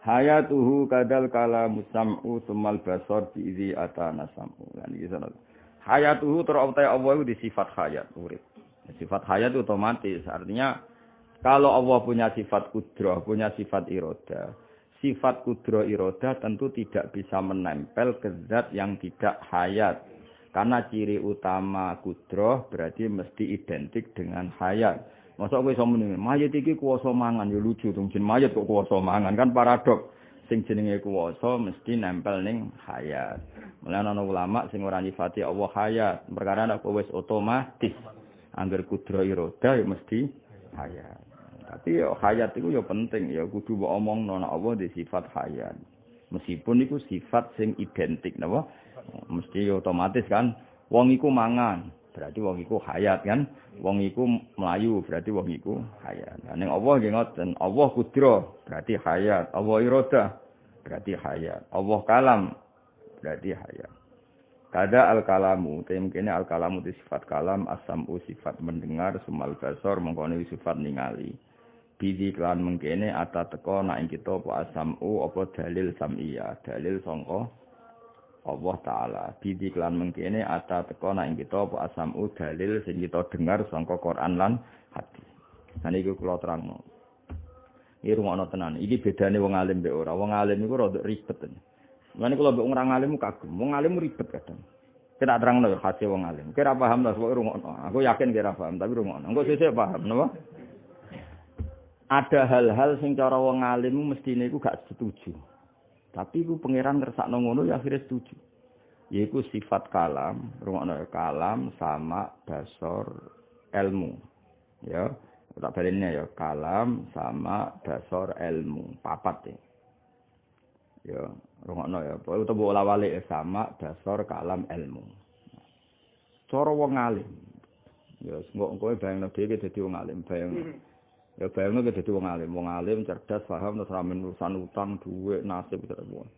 Hayatuhu kadal kalamu sam'u tsummal basar bi idzi atana sam'u. Lan iki sono. Hayatuhu terautai Allah itu di sifat hayat, urip. Sifat hayat itu otomatis, artinya kalau Allah punya sifat kudrah, punya sifat iroda, sifat kudrah iroda tentu tidak bisa menempel ke zat yang tidak hayat. Karena ciri utama kudrah berarti mesti identik dengan hayat. Masa kowe iso muni, mayit iki kuwasa mangan ya lucu dong, jeneng mayit kok kuwasa mangan kan paradok. Sing jenenge kuwasa mesti nempel ning hayat. Mulane ana ulama sing ora nyifati Allah hayat, perkara nek wis otomatis angger kudrah iroda ya mesti hayat. Tapi ya hayat itu ya penting, ya kudu mbok omongno nek Allah di sifat hayat. Meskipun itu sifat sing identik napa? Mesti ya otomatis kan wong iku mangan, berarti wong iku hayat kan. Wong iku mlayu, berarti wong iku hayat. Nah ning Allah nggih ngoten, Allah kudrah, berarti hayat. Allah iroda, berarti hayat. Allah kalam, berarti hayat. Kada al-kalamu, temkene al-kalamu itu sifat kalam, as-sam'u sifat mendengar, sumal basar mengkono sifat ningali. Bidi kelan mengkene ata teko nak ing kita apa as-sam'u apa dalil sam'iyah, dalil sangka Allah taala. Bidi kelan mengkene ata teko nak ing kita apa as-sam'u dalil sing kita dengar sangka Quran lan hadis. Nah niku kula terangno. Iki rumono tenan. Iki bedane wong alim mbek ora. Wong alim iku rada ribet. Mulane kula mbek wong alim kagum. Wong alim ribet kadang. Kira terangno ya khase wong alim. Kira paham ta kok rungokno. Aku yakin kira paham tapi rungokno. Engko sesuk paham napa? Ada hal-hal sing cara wong alim mestine iku gak setuju. Tapi iku pangeran ngersakno ngono ya akhirnya setuju. Yaiku sifat kalam, rungokno kalam sama basar ilmu. Ya, tak balene ya kalam sama basar ilmu, papat ya. Ya, rungokno ya, utawa lawale sama basar kalam ilmu. Cara wong alim. Ya, engko bayangno dhewe dadi wong alim, bayang. Ya bayangno dadi wong alim cerdas, paham terus ramen urusan utang, dhuwit, nasib terus.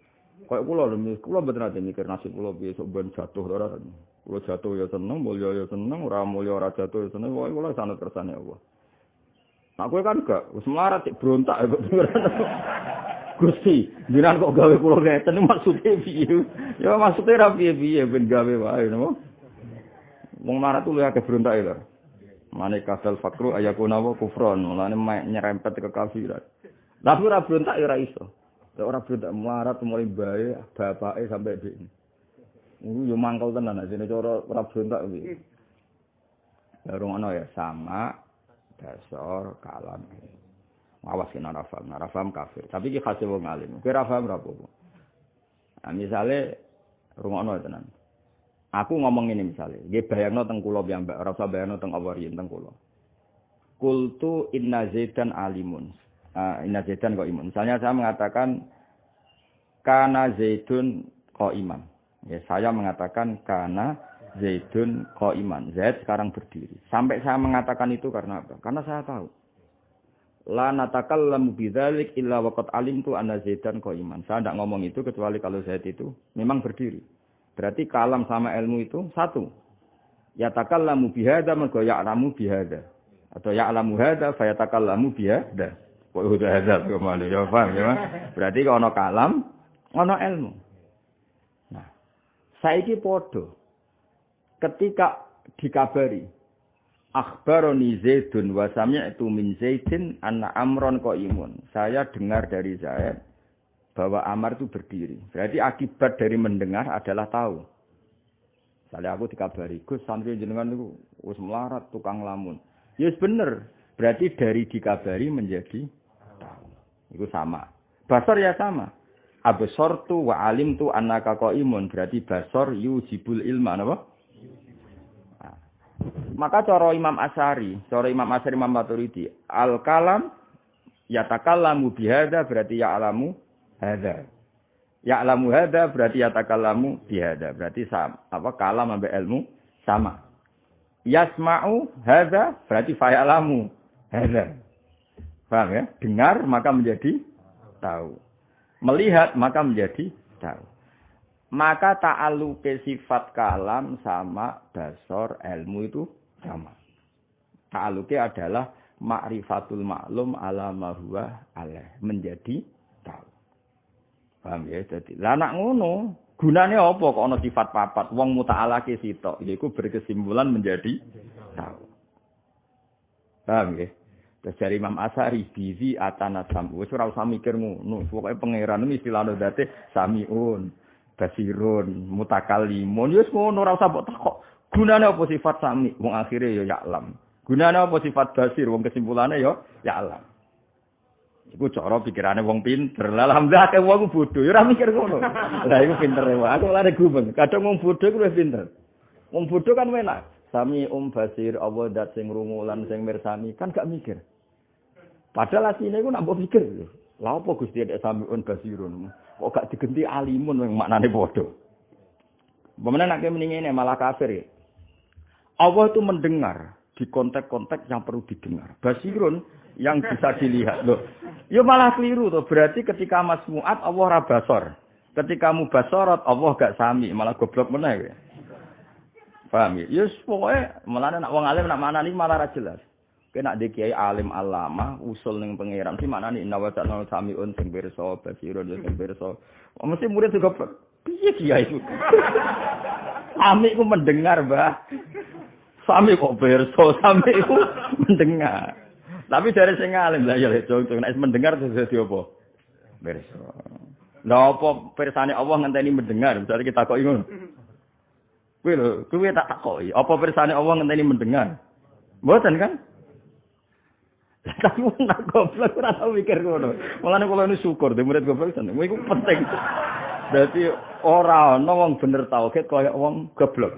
Kayak kula mboten ate mikir nasib kula piye sok ben jatuh ora. Kula jatuh ya seneng, mulya ya seneng, ora mulya ora jatuh ya seneng, wae kula sanut kersane Allah. Nah kowe kan gak wis melarat sik brontak kok. Gusti, jenengan kok gawe kula ngeten maksude piye? Ya maksude ra piye-piye ben gawe wae napa. Wong melarat tuh akeh brontak ya. Mane kasal fakru ayakuna wa kufron, mulane nyerempet ke kafiran. Tapi ora brontak ya ora iso. Lek ora brontak melarat mulai bae bapake sampai dhek. Yo mangkel tenan ajene cara ora brontak kuwi. Ya rungono ya sama dasar kalam. Awas kena rafam kafir. Tapi iki khase wong alim. Kowe rafam ra apa-apa. Nah misale rungono tenan. Aku ngomong ini misalnya, nggih bayangno teng kula piyambak, ora usah bayangno teng awariyin teng kula. Qultu inna zaidan alimun. Inna zaidan kok iman. Misalnya saya mengatakan kana zaidun qaiman. Ya, saya mengatakan kana zaidun qaiman. Zaid sekarang berdiri. Sampai saya mengatakan itu karena apa? Karena saya tahu. La natakallamu bidzalik illa waqad alimtu anna zaidan qaiman. Saya tidak ngomong itu kecuali kalau Zaid itu memang berdiri. Berarti kalam sama ilmu itu satu. Ya takallamu bihada mergo ya'lamu bihada. Atau ya'lamu hada fa yatakallamu bihada. Kok udah hada kemana ya paham ya. Berarti kalau kalam, ono ilmu. Nah, saiki padha. Ketika dikabari akhbaroni Zaidun wa sami'tu min Zaidin anna amron qaimun. Saya dengar dari Zaid bahwa Amar itu berdiri. Berarti akibat dari mendengar adalah tahu. Misalnya aku dikabari, Gus santri jenengan itu wis melarat tukang lamun. Ya yes, bener. Berarti dari dikabari menjadi tahu. Itu sama. Basar ya sama. Absortu wa alimtu annaka qaimun. Berarti basar yujibul ilma napa? Nah. Maka cara Imam Asy'ari, Imam Maturidi, al-kalam yatakallamu bihadza berarti ya'lamu hadza. Ya'lamu hadza berarti yatakallamu bihadza. Berarti sama. Apa kalam sampai ilmu sama. Yasma'u hadza berarti fa'alamu hadza. Paham ya? Dengar maka menjadi tahu. Melihat maka menjadi tahu. Maka ta'alluqe sifat kalam sama basar ilmu itu sama. Ta'alluqe adalah ma'rifatul ma'lum ala ma huwa alaih. Menjadi tahu. Paham ya? Dadi lah nak ngono, gunane apa kok ana sifat papat? Wong muta'alake sitok, yaiku berkesimpulan menjadi tahu. Paham ya? Terus dari Imam Asy'ari bizi atana sam. Wis ora usah mikir ngono. Pokoke pangeran iki istilahno dadi samiun, basirun, mutakallimun. Wis ngono ora usah mbok takok. Gunane apa sifat sami? Wong akhire ya ya'lam. Gunane apa sifat basir? Wong kesimpulane ya ya'lam. Iku cara pikirane wong pinter. Lah alhamdulillah akeh wong bodho ya ora mikir ngono. Lah iku pinter wae. Aku lare gumeng. Kadang wong bodho ku wis pinter. Wong bodho kan enak. Sami basir Allah dat sing rungu lan sing mirsani kan gak mikir. Padahal asline iku nak mbok pikir. Lah apa Gusti ada sami basirun? Kok gak digenti alimun yang maknane padha. Bagaimana nak mendingin malah kafir ya? Allah itu mendengar di konteks-konteks yang perlu didengar. Basirun yang bisa dilihat loh. Ya malah keliru tuh. Berarti ketika masmuat Allah ra basor. Ketika mubasarat Allah gak sami, malah goblok meneh ya. Paham ya? Yes pokoknya malah nak wong alim nak maknani malah ra jelas. Kena de kiai alim alama usul ning pangeran si maknani inna wa ta'ala samiun sing pirsa basirun sing pirsa. Mesti murid juga piye kiai itu? Sami ku mendengar, Mbah. Sami kok pirsa, sami ku mendengar. Tapi dari sing alim lah ya cung-cung nek mendengar terus dadi apa? Pirsa. Lah apa pirsane Allah ngenteni mendengar? Misalnya kita kok ngono. Kuwi tak takoki, apa pirsane Allah ngenteni mendengar? Mboten kan? Tapi nak goblok ora tau mikir ngono. Mulane kula ini syukur de murid goblok tenan. Iku penting. Dadi ora ana wong bener tauhid kaya wong goblok.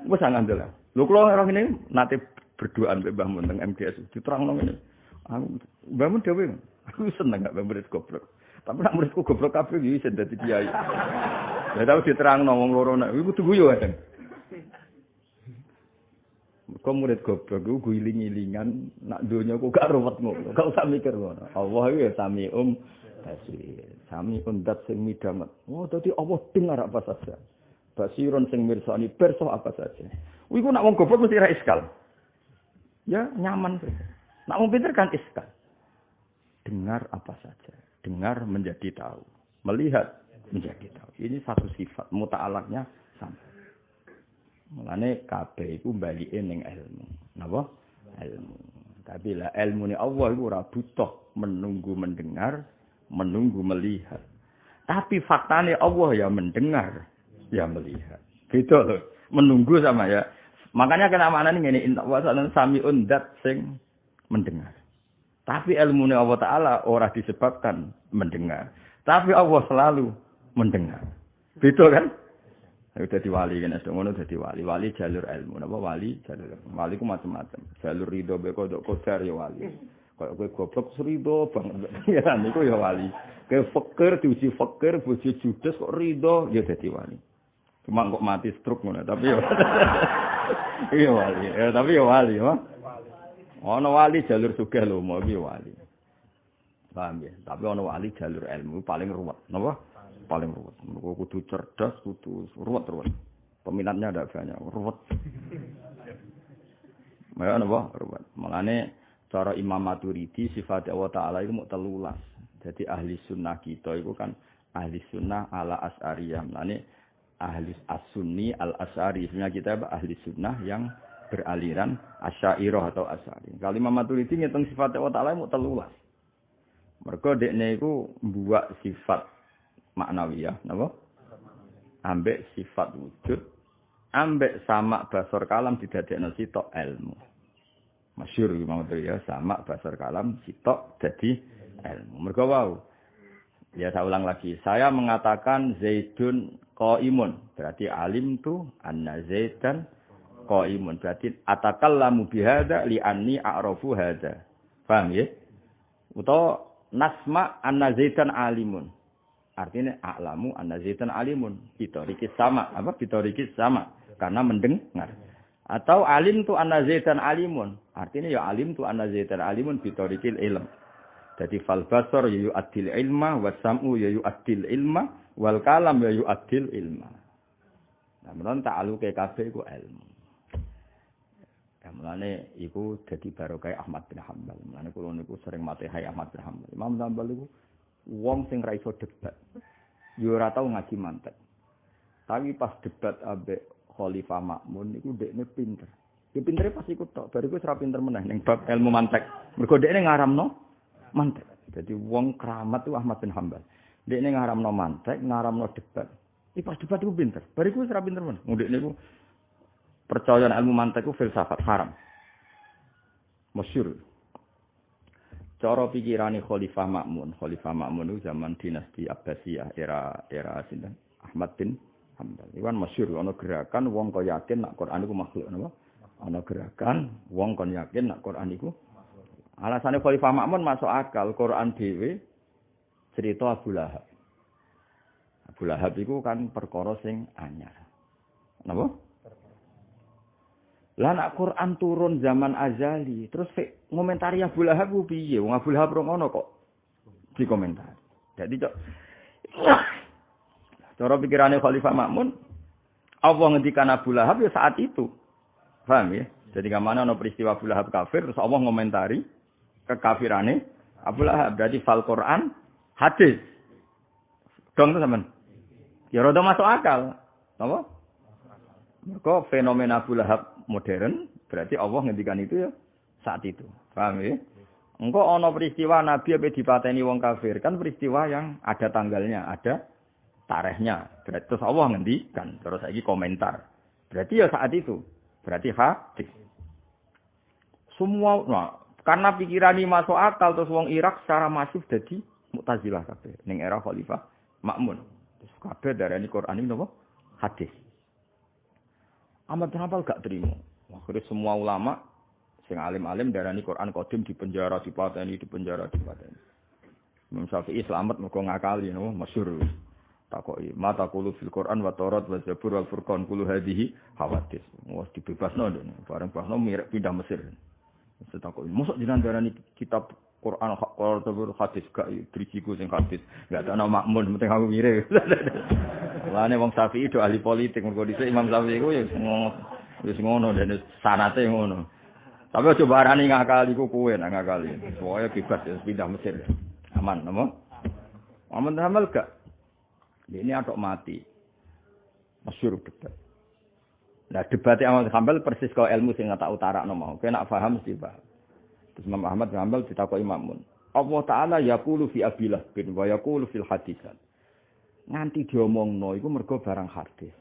Wis ngandel. Lho kula ora ngene nate berdoaan mbek Mbah Mun teng MGS diterangno ngene. Mbah Mun dhewe aku seneng gak murid goblok. Tapi nak muridku goblok kabeh iki iso dadi kiai. Lah tau diterangno wong loro nek iku kudu guyu kadang. Kok murid goblok ku guling-gilingan nak donya kok gak ruwet ngono. Gak usah mikir ngono. Allah iki ya samium basir. Samiun dat sing midamet. Oh dadi Allah dengar apa saja. Basirun sing mirsani pirsa apa saja. Iku nak wong goblok mesti ra iskal. Ya nyaman. Nak wong pinter kan iskal. Dengar apa saja. Dengar menjadi tahu. Melihat menjadi tahu. Ini satu sifat muta'alaknya sama. Mulane kabeh iku balike ning ilmu. Napa? Ilmu. Tapi lah ilmune Allah iku ora butuh menunggu mendengar, menunggu melihat. Tapi faktane Allah ya mendengar, ya melihat. Gitu loh. Menunggu sama ya. Makanya kena maknane ngene inna wa sanan samiun dat sing mendengar. Tapi ilmune Allah Ta'ala ora disebabkan mendengar. Tapi Allah selalu mendengar. Beda kan? Dadi wali kan ngono dadi wali. Wali jalur ilmu. Napa wali jalur ilmu. Wali ku macam-macam. Jalur ridho be kodok kodar ya wali. Kaya kowe goblok ridho banget. Ya niku ya wali. Kayak fakir diuji fakir bojo judes kok ridho ya dadi wali. Cuma kok mati stroke ngono tapi ya. Iya wali. Ya tapi ya wali, ya. Ono wali jalur sugih lho, mau iki wali. Paham ya? Tapi ono wali jalur ilmu paling ruwet. Napa? Paling ruwet. Kudu cerdas, kudu ruwet. Peminatnya ada banyak, ruwet. Ya napa? Ruwet. Malane cara Imam Maturidi sifat Allah Ta'ala itu mau 13. Jadi ahli sunnah kita itu kan ahli sunnah ala Asy'ariyah. Malane ahli as-sunni al-asy'ari. Sebenarnya kita ahli sunnah yang beraliran Asy'ariyah atau Asy'ari. Kalau Imam Maturidi ngitung sifat Allah Ta'ala mau 13. Mergo dekne iku mbuak sifat maknawiyah, napa? Ambek sifat wujud, ambek sama basar kalam didadekno sitok ilmu. Masyhur iki mau ya, sama basar kalam sitok dadi ilmu. Mergo wau. Ya saya ulang lagi, saya mengatakan Zaidun qaimun, berarti alim tu anna Zaidan qaimun, berarti atakallamu bihadza li anni a'rafu hadza. Paham ya? Utawa nasma anna Zaidan alimun. Artinya a'lamu anna Zaidan alimun. Bitorikis sama. Apa? Bitorikis sama. Karena mendengar. Atau alim tu anna Zaidan alimun. Artinya ya alim tu anna Zaidan alimun bitorikil ilm. Jadi fal basar ya yu'addil ilma. Wasam'u ya yu'addil ilma. Wal kalam ya yu'addil ilma. Nah menurut ta'aluke kabeh iku ilmu. Mulane iku dadi barokah Ahmad bin Hanbal. Mulane kula niku sering matehai Ahmad bin Hanbal. Imam Hanbal iku wong sing ra iso debat. Yo ora tau ngaji mantek. Tapi pas debat ambek Khalifah Ma'mun niku dekne pinter. Ya pintere pas iku tok, bariku ora pinter meneh ning bab ilmu mantek. Mergo dekne ngaramno mantek. Jadi wong keramat itu Ahmad bin Hanbal. Dekne ngaramno mantek, ngaramno debat. Iki pas debat iku pinter. Bariku ora pinter meneh. Dekne niku percaya ilmu mantek ku filsafat haram. Masyhur. Cara pikirane Khalifah Ma'mun. Khalifah Ma'mun itu zaman dinasti Abbasiyah era sinten? Ahmad bin Hanbal. Iwan masyhur ana gerakan wong kok yakin nek Quran iku makhluk napa? Ana gerakan wong kon yakin nek Quran iku. Alasane Khalifah Ma'mun masuk akal Quran dhewe cerita Abu Lahab. Abu Lahab iku kan perkara sing anyar. Napa? Lah nek Quran turun zaman azali, terus ngomentari Abu Lahab ku piye? Wong Abu Lahab ora ngono kok dikomentari. Jadi cara pikirane Khalifah Ma'mun, Allah ngendikan Abu Lahab ya saat itu. Paham ya? Jadi kamane ana peristiwa Abu Lahab kafir terus Allah ngomentari kekafirane Abu Lahab. Berarti fal Quran hadis. Dong to sampean. Ya rada masuk akal. Apa? Mergo fenomena Abu Lahab modern berarti Allah ngendikan itu ya saat itu. Paham ya? Engko ana peristiwa Nabi ape dipateni wong kafir kan peristiwa yang ada tanggalnya, ada tarikhnya. Berarti terus Allah ngendikan, terus saiki komentar. Berarti ya saat itu. Berarti hadis. Semua karena pikiran ini masuk akal terus wong Irak secara masif dadi Mu'tazilah kabeh ning era Khalifah Ma'mun. Terus kabeh darani Quran ini napa? Hadis. Ahmad bin Hanbal gak terima. Akhirnya semua ulama sing alim-alim darani Quran qadim di penjara dipateni. Imam Syafi'i selamat mergo ngakali no masyhur. Takoki mata qulu fil Quran wa Taurat wa Zabur wal Furqan kullu hadhihi hawadits. Wes dibebasno dene. Bareng bahno mirip pindah Mesir. Setakoki mosok jenengan darani kitab Quran Zabur hadis gak drisiku sing hadis. Enggak ana makmun penting aku mirip. Lane wong Syafi'i do ahli politik mergo dhisik Imam Syafi'i ku wis ngono dene sanate ngono. Tapi aja barani ngakali ku kowe nak ngakali. Soale bebas pindah Mesir. Aman, napa? Aman amal gak? Ini atok mati. Masyhur debat. Nah, debatnya Ahmad Hanbal persis kau ilmu sing tak utarakno mau. Kena paham mesti paham. Terus Imam Ahmad Hanbal ditakoki Ma'mun. Allah Ta'ala yaqulu fi abilah bin wa yaqulu fil hadisan. Nganti diomongno iku mergo barang hadis.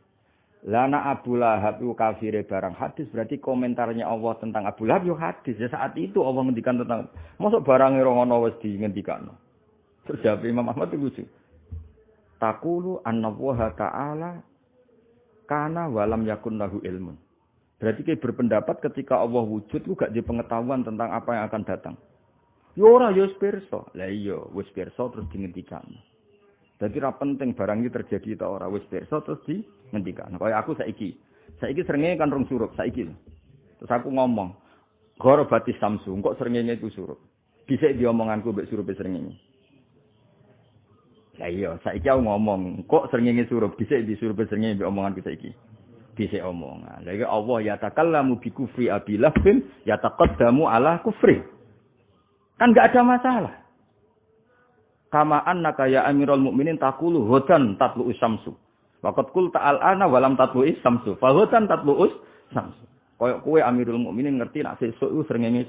Lana Abu Lahab itu kafire barang hadis berarti komentarnya Allah tentang Abu Lahab yo hadis. Ya saat itu Allah ngendikan tentang mosok barange ora ono wis dingendikano. Terus jawab Imam Ahmad itu lucu. Taqulu annallaha ta'ala kana walam yakun lahu ilmun. Berarti kayak berpendapat ketika Allah wujud ku gak di pengetahuan tentang apa yang akan datang. Ya ora ya wis pirsa. Lah iya wis pirsa terus dingendikano. Jadi ra penting barang iki terjadi ta ora wis pirsa terus dingendikan. Kaya aku saiki. Saiki srengenge kan rong surup saiki. Terus aku ngomong, "Goro batis Samsung kok srengenge iku surup." Dhisik diomonganku mbek surupe srengenge. Lah iya, saiki aku ngomong, kok srengenge surup dhisik di surupe srengenge mbek omonganku saiki. Dhisik omongan. Lah iki Allah ya takallamu bi kufri abilah bin ya taqaddamu ala kufri. Kan enggak ada masalah. Kama annaka ya Amirul Mukminin taqulu hudan tatlu'us syamsu. Waqad qulta al-ana wa lam tatlu'is syamsu. Fa hudan tatlu'us syamsu. Kaya kowe Amirul Mukminin ngerti nek sesuk iku srengenge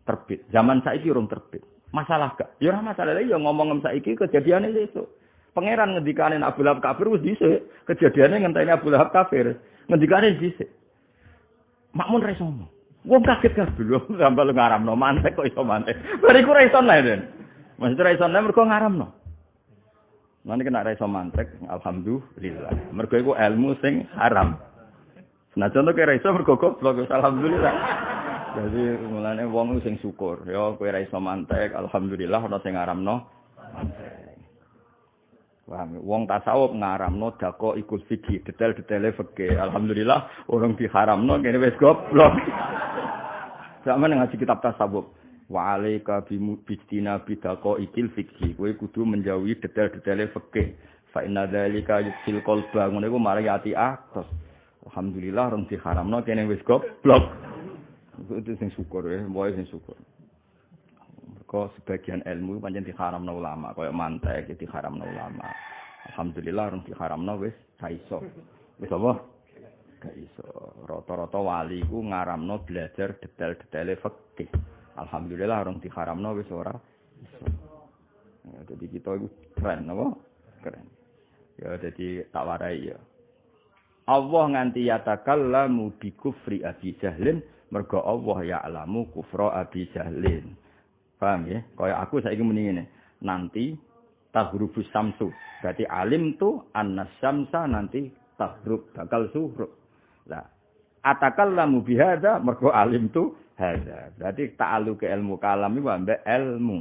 terbit. Zaman saiki urung terbit. Masalah gak? Ya ora masalah ya ngomong saiki kejadiane sesuk. Pangeran ngendikane Abu Lahab kafir wis dhisik. Kejadiane ngenteni Abu Lahab kafir. Ngendikane dhisik. Makmun ra iso ngomong. Wong kaget kabeh lho sampe ngaramno mantek kok iso mantek. Bariku ra iso nang. Maksudnya ra iso nang mergo ngaramno. Nanti kena ra iso mantek, alhamdulillah. Mergo iku ilmu sing haram. Senajan to kira iso mergo goblok, alhamdulillah. Jadi mulane wong sing syukur, ya kowe ra iso mantek, alhamdulillah ana sing ngaramno. Paham, wong tasawuf ngaramno dako ikut fikih, detail-detaile fikih. Alhamdulillah orang diharamno kene wis goblok. Sampeyan ngaji kitab tasawuf. Wa alaika bimubtina bidako ikil fikih. Kowe kudu menjauhi detail-detaile fikih. Fa inna dzalika yusil qalba. Ngono iku mari ati atos. Alhamdulillah orang diharamno kene wis goblok. Itu sing syukur ya, mbok sing syukur. Mergo sebagian ilmu pancen diharamno ulama, kaya mantek diharamno ulama. Alhamdulillah rong diharamno wis ga iso. Wis apa? Ga iso. Rata-rata wali ku ngaramno belajar detail-detaile fikih. Alhamdulillah rong diharamno wis ora iso. Ya, jadi kita itu keren apa? Keren. Ya jadi tak warai ya. Allah nganti yatakallamu bi kufri Abi Jahlin mergo Allah ya'lamu kufra Abi Jahlin. Paham ya? Kaya aku saiki muni ngene. Nanti tahrubus samsu. Berarti alim tu annas syamsa nanti tahrub bakal suhrub. Lah atakallamu bi hadza mergo alim tu hadza. Berarti ta'alluq ilmu kalam iku ambek ilmu.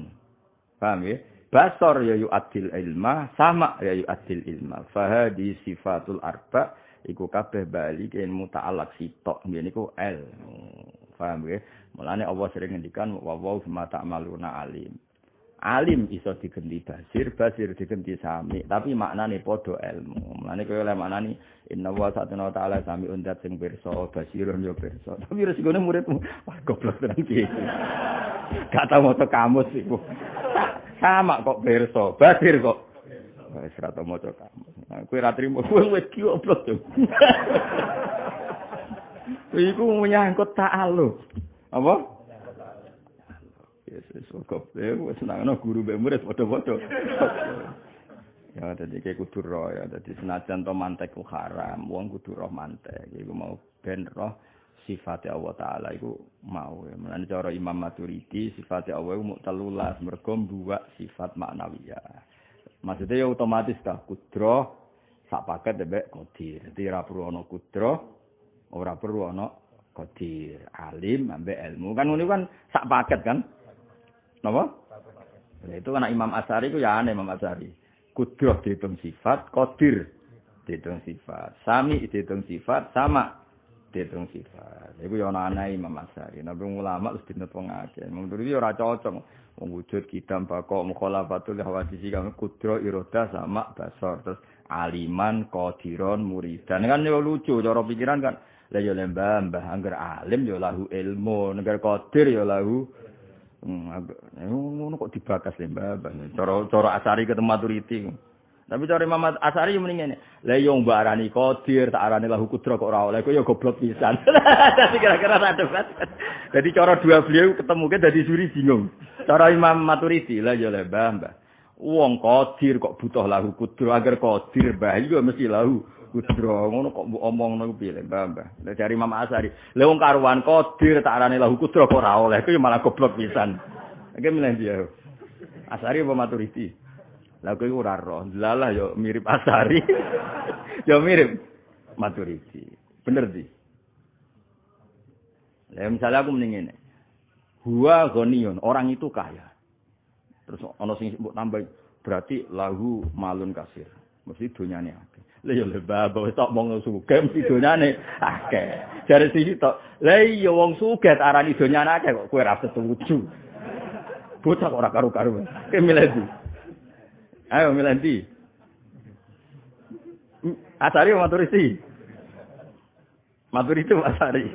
Paham ya? Basar ya yu'addil ilma sama ya yu'addil ilma. Fahadi sifatul arba' iku kabeh bali ilmu ta'alaq sitok ngene iku ilmu. Paham ya? Mulane Allah sering ngendikan wa wa ma ta'maluna alim. Alim iso digenti basir, basir digenti sami, tapi maknane padha ilmu. Mulane kowe oleh maknani inna wa ta'ala sami undat sing pirsa, basirun yo pirsa. Tapi resikone muridmu, wah goblok tenan iki. Gak tau maca kamus iku. Sama kok pirsa, basir kok. Wis ra tau maca kamus. Kowe ra trimo, kowe wis goblok to. Iku menyangkut ta'alluq. Apa? Yesus kok wis senangno guru mbek murid padha-padha. Ya dadi kayak kudu roh ya, dadi senajan to mantek ku haram, wong kudu roh mantek. Iku mau ben roh sifat Allah taala iku mau ya. Mulane cara Imam Maturidi sifat Allah iku mung 13 mergo mbuwak sifat maknawiyah. Maksudnya ya otomatis ta kudro sak paket mbek qadir. Dadi ora perlu ana kudro, ora perlu ana qadir, alim ambek ilmu. Kan ngono kan sak paket kan? Napa? Itu kan Imam Asy'ari ku ya aneh Imam Asy'ari. Kudroh dihitung sifat, qadir dihitung sifat, sami dihitung sifat, sama dihitung sifat. Iku ya ana aneh Imam Asy'ari. Nabi ulama wis dinut wong akeh. Menurut iki ora cocok. Wong wujud kidam bakok mukhalafatul hawadisi kan kudroh iroda sama basar terus aliman qadiron muridan kan yo lucu cara pikiran kan lah yo lembah angger alim yo lahu ilmu angger qadir yo lahu ngono kok dibakas lembah cara Asy'ari ketemu Maturidi tapi cara Imam Asy'ari mending ngene lah yo mbarani qadir tak arane lahu kudro kok ora oleh kok yo goblok pisan dadi kira-kira ada debat jadi cara dua beliau ketemu ke dadi juri bingung cara Imam Maturidi lah yo lembah wong qadir kok butuh lahu kudro agar qadir mbah yo mesti lahu kudro ngono kok mbok omongno piye mbah dari Imam Asy'ari lha wong karuan qadir tak arane lahu kudro kok ora oleh kuwi malah goblok pisan iki milih dia Asy'ari apa Maturidi lha kuwi ora roh lalah yo mirip Asy'ari yo mirip Maturidi bener di lha misalnya aku mending ngene huwa ghaniyun orang itu kaya terus ana sing mbok tambah berarti lahu malun kasir mesti donyane akeh lha yo lebah wis tok mong sugih mesti donyane akeh jare siji tok lha iya wong sugih arani donyane akeh kok kowe ora setuju bocah ora karo-karo ke milih ndi ayo milih ndi Asy'ari Maturidi Asy'ari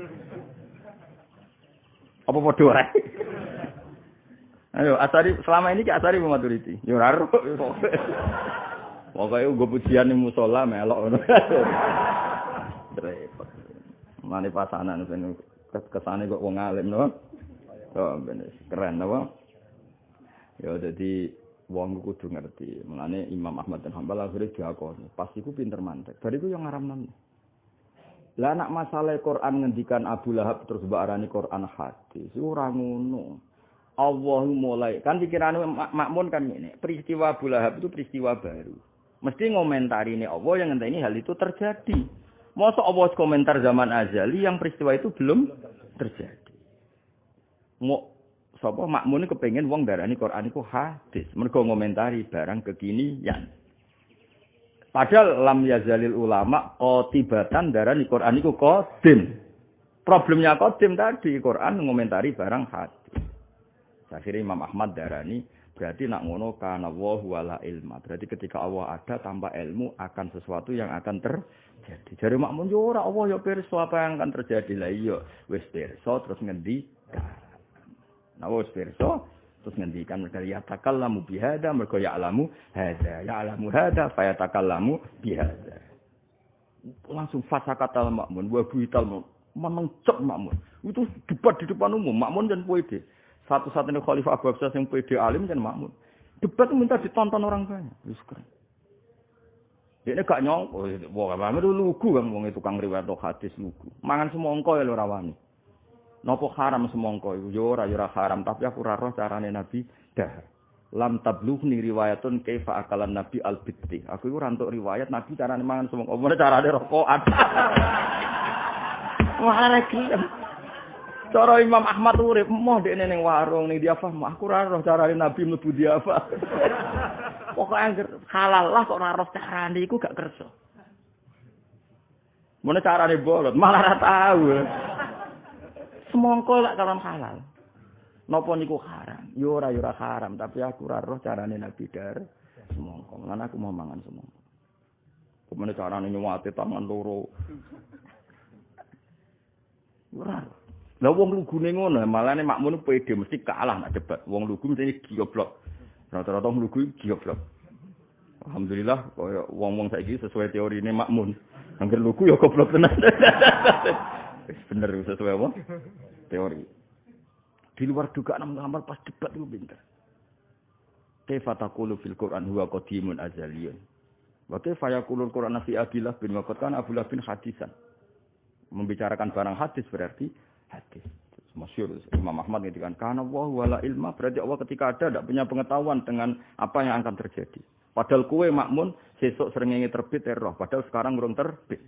apa padha wae ayo Asy'ari selama ini ki Asy'ari Maturidi yo ora ro pokoke nggo pujian ning musala melok ngono repot mane pasanan ben kesane kok wong alim no oh bener keren apa ya dadi wong kudu ngerti mulane Imam Ahmad bin Hanbal akhire diakoni pas iku pinter mantek bariku yo ngaramnan lah anak masalah Quran ngendikan Abu Lahab terus mbak arani Quran hadis ora ngono Allah mulai kan pikirane makmun kan ini peristiwa Abu Lahab itu peristiwa baru mesti ngomentari ini Allah yang ngenteni hal itu terjadi masa Allah komentar zaman azali yang peristiwa itu belum terjadi mau sapa makmun kepengin wong darani Quran iku hadis mergo ngomentari barang kekinian padahal lam yazalil ulama qatibatan darani Quran iku qadim. Problemnya qadim tadi Quran ngomentari barang hadis. Akhirnya Imam Ahmad darani berarti nak ngono kana wa wala ilma. Berarti ketika Allah ada tanpa ilmu akan sesuatu yang akan terjadi. Jare makmun yo ora Allah yo pirsa apa yang akan terjadi lah iya wis pirsa terus ngendi. Nah wis pirsa Terus ngendikan mereka yatakallamu bihada mergo ya'lamu hada ya'lamu hada fayatakallamu bihada. Langsung fasakatal makmun wa buital menencep makmun. Itu debat di depan umum makmun dan pede. Satu-satunya khalifah Abu Bakar yang pede alim dan makmun. Debat minta ditonton orang banyak. Wis keren. Dia gak nyongko, wah apa itu lugu kan wong itu tukang riwayat hadis lugu. Mangan semongko ya lho rawani. Napa haram semongko iku ya ora haram tapi aku ora roh carane Nabi dah. Lam tablughni riwayatun kaifa akalan Nabi al-bitti. Aku iku ora entuk riwayat Nabi carane mangan semongko. Omone carane rokokan. Wah gelem. Cara Imam Ahmad urip moh dekne ning warung ning dia paham aku ora roh carane Nabi mlebu dia apa. Pokoke halal lah kok ora roh carane iku gak kersa. Mone carane bolot malah ora tahu. Semongko lak kalam halal. Napa niku haram? Yo ora haram, tapi aku ora roh carane Nabi dar semongko. Lan aku mau mangan semongko. Kemene carane nyuwate tangan loro. Ora. Lah wong lugune ngono, malane makmun pede mesti kalah nak debat. Wong lugu mesti goblok. Rata-rata lugu goblok. Alhamdulillah koyo wong-wong saiki sesuai teorine makmun. Angger lugu ya goblok tenan. Bener sesuai apa? Teori. Di luar dugaan ngamal pas debat itu pinter. Kaifa taqulu fil Qur'an huwa qadimun azaliyun. Wa kaifa yaqulul Qur'an fi Abdillah bin waqad kana Abdullah bin hadisan. Membicarakan barang hadis berarti hadis. Masyhur Imam Ahmad ngendikan kana wa wala ilma berarti Allah ketika ada tidak punya pengetahuan dengan apa yang akan terjadi. Padahal kue makmun sesuk srengenge terbit roh, padahal sekarang urung terbit.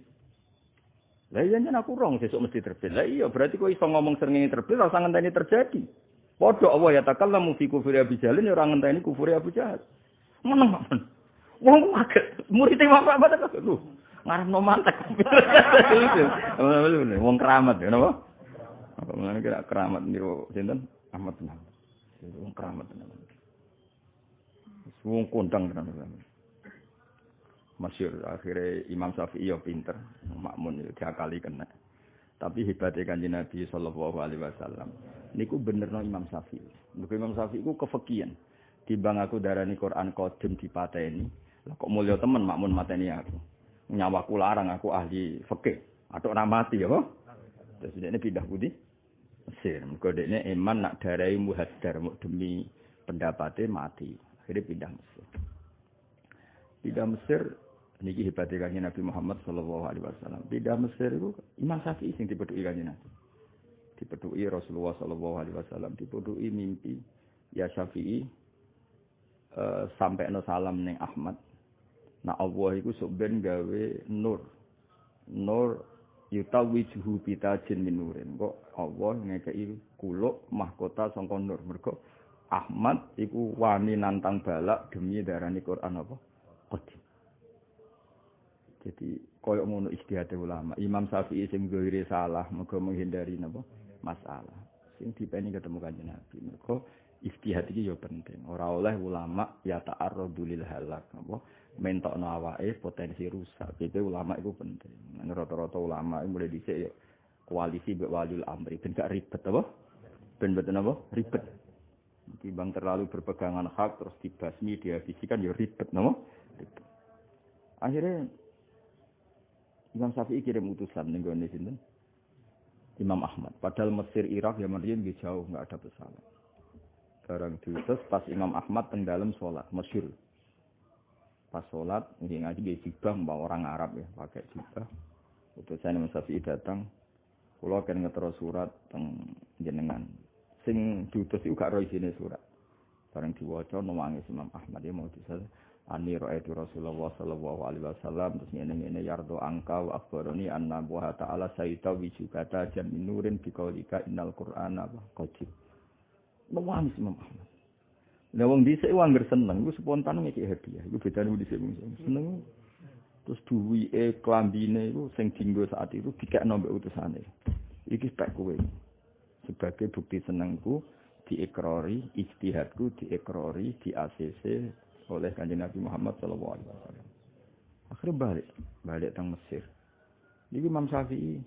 Lah iya yen aku rong sesuk mesti terbit. Lah iya berarti kok iso ngomong srengenge terbit ora usah ngenteni terjadi. Padha Allah ya takallamu fi kufri Abi Jalin ya ora ngenteni kufri Abu Jahal. Meneng makmun. Wong kaget, murid Imam Ahmad kok lho. Ngarepno mantek. Wong keramat ya napa? Apa menane kira keramat niku sinten? Ahmad bin Hanbal. Wong keramat tenan. Wong kondang tenan. Masyhur akhirnya Imam Syafi'i ya pinter, makmun itu diakali kena. Tapi hebatnya Kanjeng Nabi sallallahu alaihi wasallam niku benerno Imam Syafi'i. Mergo Imam Syafi'i ku kefekian. Timbang aku darani Quran qadim dipateni, lah kok mulya temen makmun mateni aku. Nyawaku larang aku ahli fikih. Atuk ora mati ya, terus dekne pindah budi Mesir. Mergo dekne iman nak darai muhaddar demi pendapatnya mati. Akhirnya pindah Mesir. Pindah Mesir niki hebate Kanjeng Nabi Muhammad sallallahu alaihi wasallam. Pindah Mesir iku Imam Syafi'i sing dipethuki Kanjeng Nabi. Dipethuki Rasulullah sallallahu alaihi wasallam, dipethuki mimpi ya Syafi'i sampekno salam ning Ahmad. Nah Allah iku sok ben gawe nur. Nur yutawijuhu bitajin min nurin. Kok Allah ngekeki kuluk mahkota sangka nur. Mergo Ahmad iku wani nantang balak demi darani Quran apa? Qadim. Jadi koyo ngono ijtihad ulama. Imam Syafi'i sing zahire salah, mergo menghindari napa? Masalah. Sing dipeni ketemu Kanjeng Nabi. Mergo ijtihad iki ya penting. Ora oleh ulama ya ta'arradu lil halak, apa? Mentokno awake potensi rusak. Jadi ulama itu penting. Nang rata-rata ulama mulai dhisik ya koalisi mbek waliul amri ben gak ribet apa? Ben mboten apa? Ribet. Timbang terlalu berpegangan hak terus dibasmi dihabiskan ya ribet napa? Ribet. Akhirnya Imam Syafi'i kirim utusan ning gone sinten? Imam Ahmad. Padahal Mesir, Irak, Yaman riyen jauh enggak ada pesawat. Barang diutus pas Imam Ahmad teng dalem salat, masyhur. Pas salat nggih ngaji nggih jibah mbak orang Arab ya, pakai jibah. Utusan Imam Syafi'i datang, kula kan ngetero surat teng jenengan. Sing diutus iku gak ro isine surat. Bareng diwaca nuwangi Imam Ahmad ya mau disal Ani ra'aitu Rasulullah sallallahu alaihi wasallam terus ngene-ngene yardo angka wa akhbarani anna wa ta'ala sayyida wijukata jam nurin bi qaulika innal qur'ana qadim. Nuwangi Imam Ahmad. Lah wong dhisik wong angger seneng iku spontan ngeki hadiah. Iku bedane dhisik seneng. Terus duwike klambine iku sing dienggo saat itu dikekno mbek utusane. Iki spek kowe. Sebagai bukti senengku diekrori, ijtihadku diekrori, di ACC oleh Kanjeng Nabi Muhammad sallallahu alaihi wasallam. Akhirnya balik teng Mesir. Niki Imam Syafi'i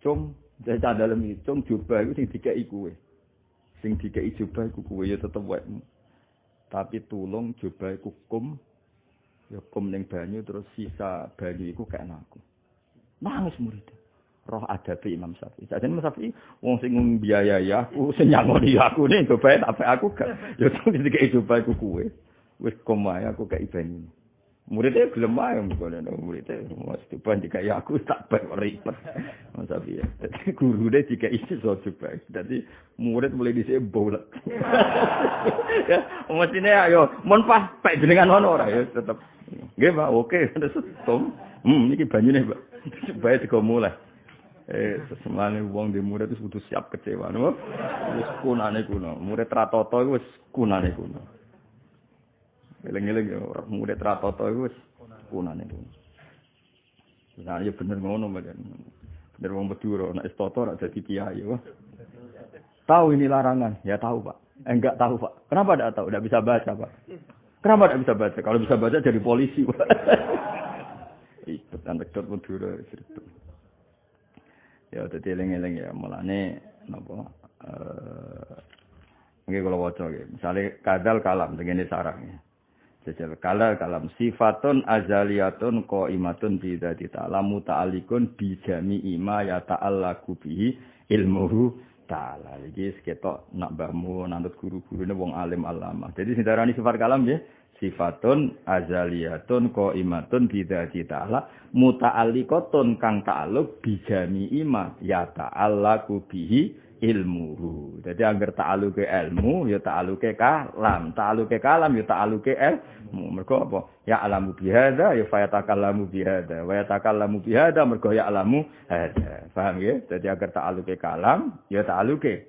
cung dalem cung jubah iku sing dikeki kowe. Sing dikei jubah iku kowe ya tetep wekmu. Tapi tulung jubah iku kum ya kum ning banyu terus sisa banyu iku kek aku. Nangis murid. Roh adabe Imam Syafi'i. Sajane Imam Syafi'i wong sing mbiayai aku, sing nyangoni aku ning jubah tapi aku gak ya dikei jubah iku kowe. Wis kum ae aku kek banyu. Muridnya gelem ae ngono muridnya mesti diban dikai aku tak bae ribet. Mas Abi ya. Dadi gurune dikai iso coba. Dadi murid mulai dhisik bolak. Ya, mestine ayo mun pas pek jenengan ngono ora ya tetep. Nggih, Pak, oke. Terus tom. Niki banyune, Pak. Bae digo mulai. Sesemane wong di murid wis kudu siap kecewa. Wis kunane kuno. Murid ratoto iku wis kunane kuno. Eleng-eleng ya murid ratoto iku wis kunane kuno. Nah, ya bener ngono, Mbak. Bener wong Madura nek toto ora dadi kiai, wah. Tahu ini larangan? Ya tahu, Pak. Enggak tahu, Pak. Kenapa enggak tahu? Enggak bisa baca, Pak. Kenapa enggak bisa baca? Kalau bisa baca jadi polisi, Pak. Ikut anekdot Madura cerita. Ya dadi eleng-eleng ya, mulane napa nggih kula waca nggih. Misale kadal kalam dengene sarang ya. Jajal kala kalam sifatun azaliyatun qaimatun bi dzati ta'ala muta'alliqun bi jami'i ma ya ta'allaqu bihi ilmuhu ta'ala. Iki seketok nak mbahmu nantut guru-gurune wong alim alama. Jadi sing darani sifat kalam nggih sifatun azaliyatun qaimatun bi dzati ta'ala muta'alliqatun kang ta'alluq bi jami'i ma ya ta'allaqu bihi ilmuhu. Jadi angger ta'aluke ilmu ya ta'aluke kalam, ta'aluke kalam ya ta'aluke ilmu. Mergo apa? Ya alamu bihadza ya fayatakallamu bihadza, wa yatakallamu bihadza mergo ya alamu hadza. Paham ya? Jadi angger ta'aluke kalam ya ta'aluke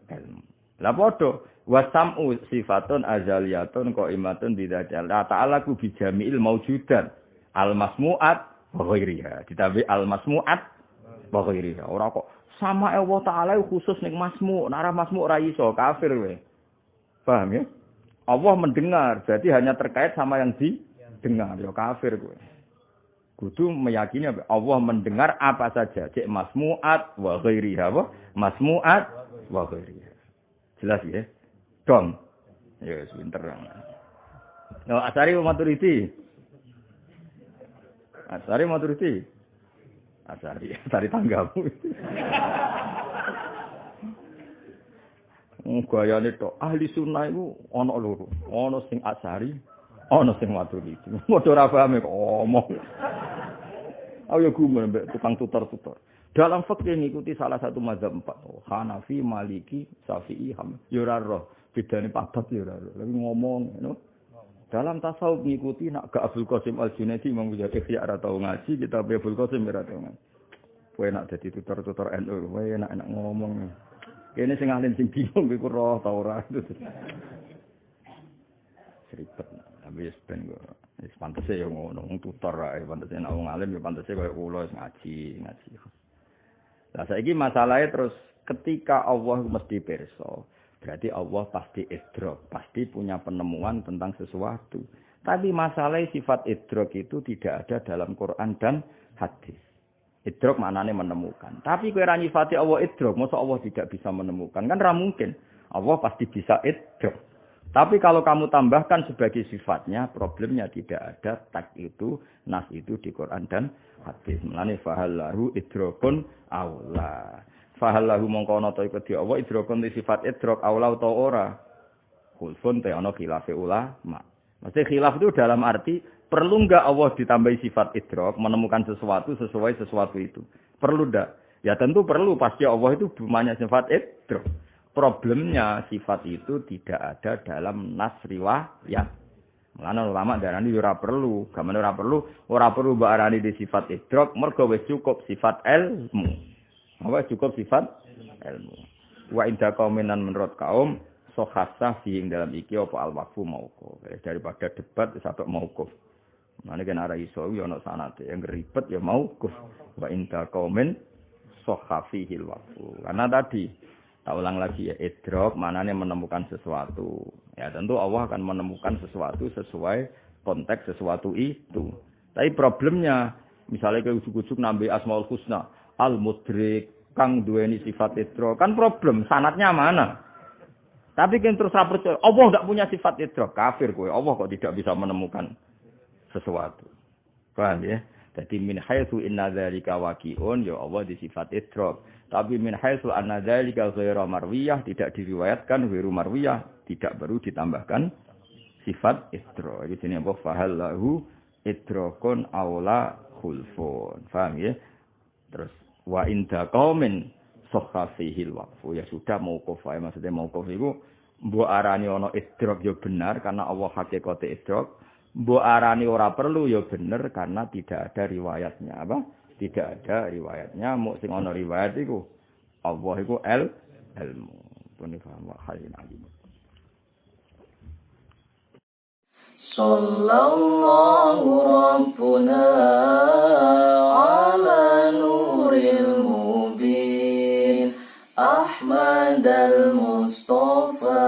ilmu. Lah padha wasam'u sifatun azaliyatun qaimatun bidzati ta'alaku bi jami'il maujudat al-masmu'at wa ghairiha. Ditambah al-masmu'at wa ghairiha. Ora kok sama Allah Ta'ala khusus ning masmu, nek masmu ora iso kafir we. Paham ya? Allah mendengar, berarti hanya terkait sama yang didengar, ya kafir kowe. Kudu meyakini Allah mendengar apa saja, cek masmu'at wa ghairiha apa? Masmu'at wa ghairiha. Jelas ya? Dong. Ya wis pinter. No, Asari Maturidi. Asari Maturidi. Asari tanggamu. Gayane tok ahli sunnah iku ana loro. Ana sing Asari, ana sing Maturidi. Padha ora paham kok omong. Ayo gumun mbek tukang tutor-tutor. Dalam fikih ngikuti salah satu mazhab 4. Hanafi, Maliki, Syafi'i, Hambali. Ya ora roh. Bedane papat ya ora roh. Lagi ngomong, you know. Dalam tasawuf ngikuti nak gak Abdul Qasim Al-Junaidi Imam Ghazali ikhya ora tau ngaji, kita Abdul Qasim ora tau ngaji. Kowe nak dadi tutor-tutor NU, kowe enak ngomong. Kene sing alim sing bingung iku roh ta ora. Seribet. Tapi wis ben kok. Wis pantese yo ngono, tutor ae pantese nek wong alim yo pantese koyo kula ngaji. Lah saiki masalahe terus ketika Allah mesti pirsa. Berarti Allah pasti idrok, pasti punya penemuan tentang sesuatu. Tapi masalah sifat idrok itu tidak ada dalam Quran dan hadis. Idrok maknanya menemukan. Tapi kowe ra nyifati Allah idrok, masa Allah tidak bisa menemukan? Kan ra mungkin. Allah pasti bisa idrok. Tapi kalau kamu tambahkan sebagai sifatnya, problemnya tidak ada tak itu, nas itu di Quran dan hadis. Mulane fahallahu idrokun aula. Fahallahu mongko ana ta iku di Allah idrokun di sifat idrok aula utawa ora. Khulfun te ana khilafe ulama. Maksudnya khilaf itu dalam arti perlu enggak Allah ditambahi sifat idrok menemukan sesuatu sesuai sesuatu itu. Perlu enggak? Ya tentu perlu, pasti Allah itu banyak sifat idrok. Problemnya sifat itu tidak ada dalam nas riwayat. Mulane ulama darani ora perlu, gamane ora perlu mbok arani di sifat idrok, mergo wis cukup sifat ilmu. Apa cukup sifat ilmu. Wa inda qauminan menurut kaum sokhasah fiing dalam iki apa al-waqfu mauquf. Daripada debat sampai mauquf. Mane kan ora iso yo ana sanate yang ribet ya mauquf. Wa inda qaumin sokhafihil waqfu. Karena tadi tak ulang lagi ya idrok maknanya menemukan sesuatu. Ya tentu Allah akan menemukan sesuatu sesuai konteks sesuatu itu. Tapi problemnya misalnya kayak ujuk-ujuk nambah Asmaul Husna Al-Mudrik, kang duweni sifat idrok, kan problem, sanatnya mana? Tapi kan terus percaya Allah enggak punya sifat idrak, kafir kowe. Allah kok tidak bisa menemukan sesuatu. Paham ya? Jadi min haitsu inna dzalika waqi'un ya Allah di sifat idrak. Tapi min haitsu anna dzalika ghairu marwiyah tidak diriwayatkan ghairu marwiyah, tidak perlu ditambahkan sifat idrak. Iki jenenge apa fahallahu idrakun aula khulfun. Paham ya? Terus wa inda qaumin sakhafihil waqfu ya sudah mauquf ae maksudnya mauquf iku mbok arani ana idrak ya benar karena Allah hakikate idrak, mbok arani ora perlu ya bener karena tidak ada riwayatnya apa? Tidak ada riwayatnya, muk sing ana riwayat iku Allah iku ilmu. Pun paham halin alim. Sallallahu rabbuna ala nuril mubin Ahmad al-Mustafa